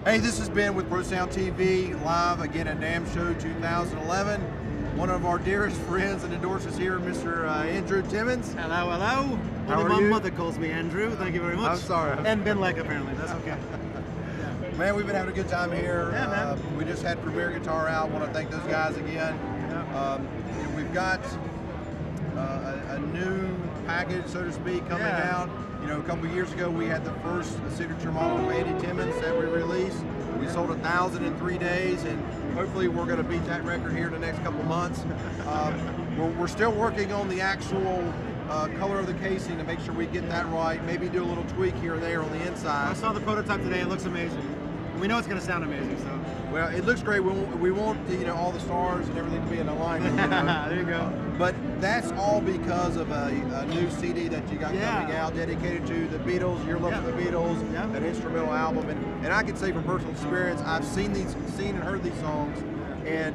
Hey, this has been with Pro Sound TV, live again at NAMM Show 2011. One of our dearest friends and endorsers here, Mr. Andrew Timmons. Hello, hello. How Only are my you? mother calls me Andrew. Thank you very much. I'm sorry. And Ben Leck, apparently. That's okay. Man, we've been having a good time here. Yeah, man. We just had Premier Guitar out. Want to thank those guys again. We've got a new package, so to speak, coming out. You know, a couple years ago we had the first signature model of Andy Timmons that we released. We sold 1,000 in 3 days, and hopefully we're going to beat that record here in the next couple months. We're still working on the actual color of the casing to make sure we get that right. Maybe do a little tweak here or there on the inside. I saw the prototype today. It looks amazing. We know it's going to sound amazing, so. Well, it looks great. We want all the stars and everything to be in alignment. There you go. But that's all because of a new CD that you got coming out dedicated to the Beatles, your love for the Beatles, an instrumental album. And I can say from personal experience, I've seen and heard these songs, and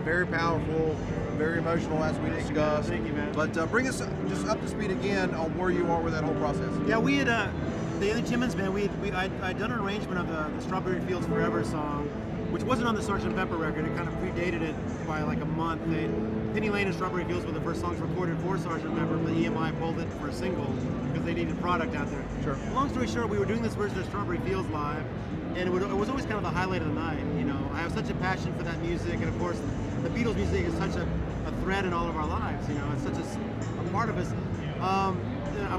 very powerful, very emotional as we discussed. Thank you, man. But bring us just up to speed again on where you are with that whole process. Yeah, we had, the Andy Timmons band, I'd done an arrangement of the Strawberry Fields Forever song, which wasn't on the Sgt. Pepper record. It kind of predated it by like a month. Penny Lane and Strawberry Fields were the first songs recorded for Sgt. Pepper, but EMI pulled it for a single because they needed product out there. Sure. Long story short, we were doing this version of Strawberry Fields live, and it was always kind of the highlight of the night. You know, I have such a passion for that music, and of course, the Beatles music is such a thread in all of our lives. You know, it's such a part of us.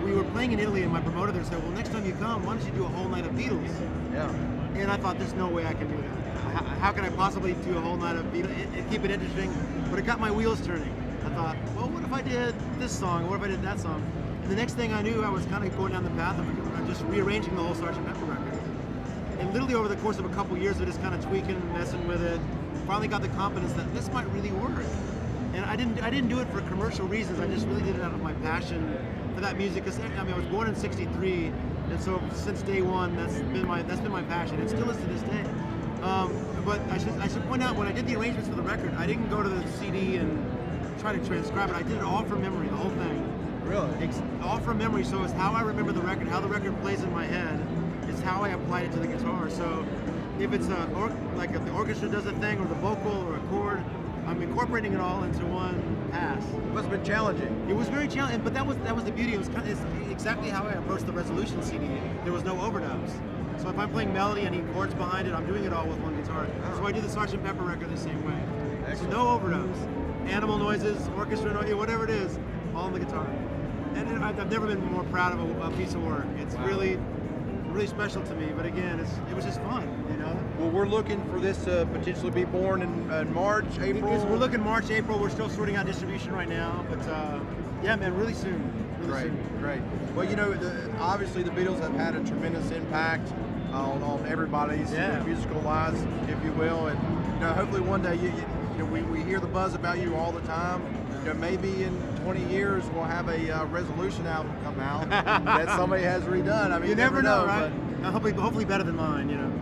We were playing in Italy, and my promoter there said, "Well, next time you come, why don't you do a whole night of Beatles?" Yeah. And I thought, there's no way I can do that. How can I possibly do a whole night of Beatles and keep it interesting? But it got my wheels turning. I thought, well, what if I did this song? Or what if I did that song? And the next thing I knew, I was kind of going down the path of just rearranging the whole Sgt. Pepper record. And literally over the course of a couple years of just kind of tweaking and messing with it, finally got the confidence that this might really work. And I didn't do it for commercial reasons. I just really did it out of my passion for that music. Because I mean, I was born in '63, and so since day one, that's been my passion. It still is to this day. But I should point out, when I did the arrangements for the record, I didn't go to the CD and try to transcribe it. I did it all from memory, the whole thing. Really? All from memory. So it's how I remember the record, how the record plays in my head. It's how I applied it to the guitar. So if it's like if the orchestra does a thing, or the vocal, or a chord, I'm incorporating it all into one pass. It must have been challenging. It was very challenging, but that was the beauty. It's exactly how I approached the Resolution CD. There was no overdubs. So if I'm playing melody and need chords behind it, I'm doing it all with one guitar. So I do the Sgt. Pepper record the same way. Excellent. So no overdubs. Animal noises, orchestra noise, whatever it is, all on the guitar. And I've never been more proud of a piece of work. It's really special to me, but again, it was just fun, you know? Well, we're looking for this to potentially be born in March, April? We're looking March, April. We're still sorting out distribution right now, but yeah, man, really soon. Great. Well, you know, obviously the Beatles have had a tremendous impact on everybody's musical lives, if you will, and you know, hopefully one day we hear the buzz about you all the time. You know, maybe in 20 years we'll have a Resolution album come out that somebody has redone. I mean, you never know, right? But hopefully better than mine, you know.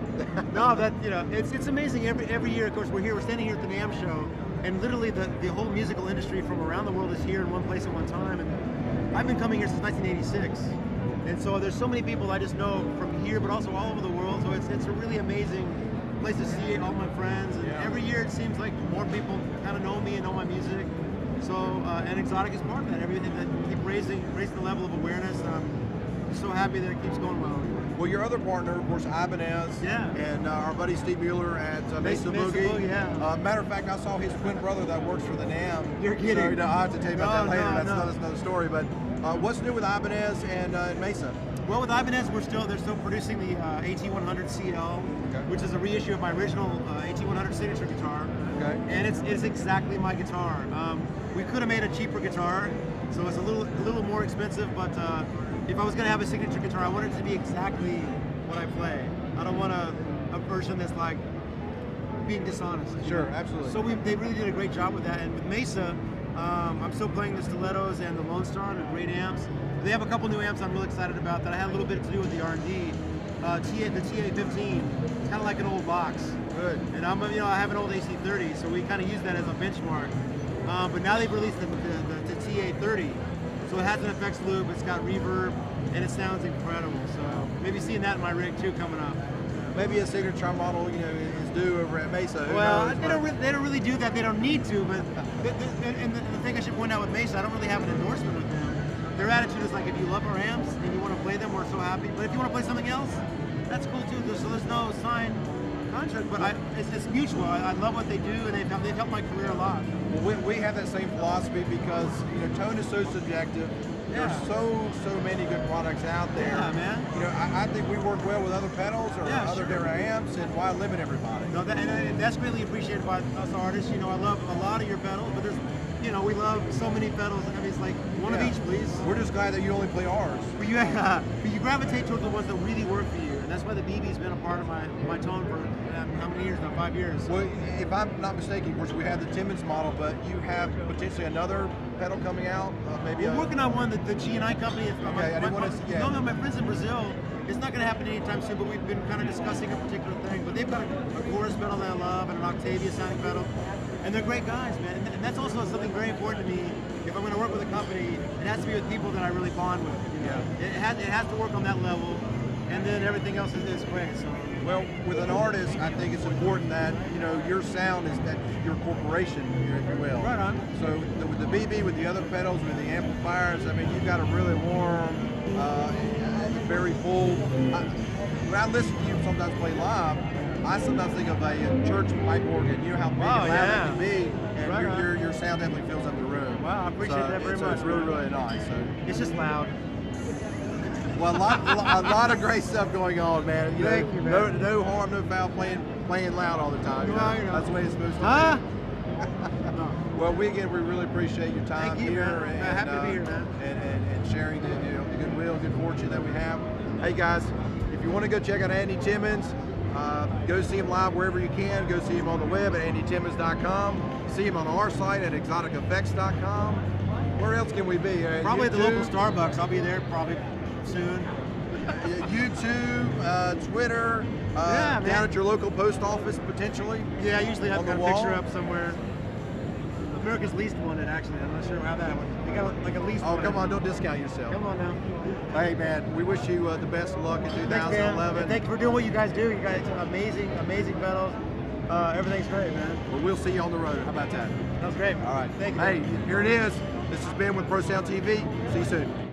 No, that it's amazing. Every year, of course, we're standing here at the NAMM show, and literally the whole musical industry from around the world is here in one place at one time. And I've been coming here since 1986, and so there's so many people I just know from here, but also all over the world. So it's a really amazing place to see all my friends. And every year it seems like more people kind of know me and know my music. So and Xotic is part of that. Everything that keep raising the level of awareness. I'm so happy that it keeps going well. Well, your other partner, of course, Ibanez, and our buddy Steve Mueller at Mesa Boogie. Matter of fact, I saw his twin brother that works for the NAMM. You're kidding. So, I'll have to tell you about that later. That's another story. But what's new with Ibanez and Mesa? Well, with Ibanez, they're still producing the AT100 CL, which is a reissue of my original AT100 signature guitar. Okay. And it's exactly my guitar. We could have made a cheaper guitar, so it's a little more expensive. But if I was going to have a signature guitar, I want it to be exactly what I play. I don't want a version that's like being dishonest. Sure, absolutely. So they really did a great job with that. And with Mesa, I'm still playing the Stilettos and the Lone Star, they're great amps. They have a couple new amps I'm really excited about that I had a little bit to do with the R&D. The TA15, it's kind of like an old box. Good. And I have an old AC30, so we kind of use that as a benchmark. But now they've released the TA30, so it has an effects loop, it's got reverb, and it sounds incredible. So maybe seeing that in my rig too coming up. maybe a signature model, you know, is due over at Mesa. Who Well, knows, they don't really do that. They don't need to. But the thing I should point out with Mesa, I don't really have an endorsement with them. Their attitude is like, if you love our amps and you want to play them, we're so happy. But if you want to play something else, that's cool too. So there's no signed contract, but it's mutual. I love what they do, and they've helped my career a lot. Well, we have that same philosophy because, you know, tone is so subjective. Yeah. There's so many good products out there. Yeah, man. You know, I think we work well with other pedals or other different amps, and why limit everybody? No, and that's greatly appreciated by us artists. You know, I love a lot of your pedals, but there's, you know, we love so many pedals. I mean, it's like one of each, please. We're just glad that you only play ours. But you gravitate towards the ones that really work for you, and that's why the BB's been a part of my tone for how many years now? 5 years. Well, if I'm not mistaken, of course, we have the Timmons model, but you have potentially another pedal coming out, maybe. We're working on one that the G&I company. Okay, I didn't want to. No, my friends in Brazil. It's not going to happen anytime soon, but we've been kind of discussing a particular thing. But they've got a chorus pedal that I love and an Octavia sounding pedal, and they're great guys, man. And that's also something very important to me. If I'm going to work with a company, it has to be with people that I really bond with. You know? Yeah. It has to work on that level, and then everything else is great. So. Well, with an artist, I think it's important that, you know, your sound is that your corporation, if you will. Right on. So with the BB, with the other pedals, with the amplifiers, I mean, you've got a really warm, very full. When I listen to you sometimes play live, I sometimes think of a church pipe organ. You know how big and loud it can be, and right your sound definitely fills up the room. Wow, I appreciate that very much. It's really nice. So. It's just loud. Well, a lot of great stuff going on, man. You Thank know, you, man. No harm, no foul, playing loud all the time. You know? Well, you know. That's the way it's supposed to be. No. Well, we really appreciate your time Thank you, here, man. and Happy to be here, man. And sharing the goodwill, good fortune that we have. Hey guys, if you want to go check out Andy Timmons, go see him live wherever you can. Go see him on the web at andytimmons.com. See him on our site at xoticeffects.com. Where else can we be? Probably at the local Starbucks. I'll be there probably soon. YouTube, Twitter, down at your local post office potentially. Yeah, I usually have got a wall. picture up somewhere. America's least wanted, actually. I'm not sure how that went. They got like a least wanted. Oh, come on, don't discount yourself. Come on now. Hey, man, we wish you the best of luck in 2011. Thank you for doing what you guys do. You guys are amazing pedals. Everything's great, man. Well, we'll see you on the road. How about that? That was great. All right. Thank you. Hey, here it is. This has been with Pro Sound TV. See you soon.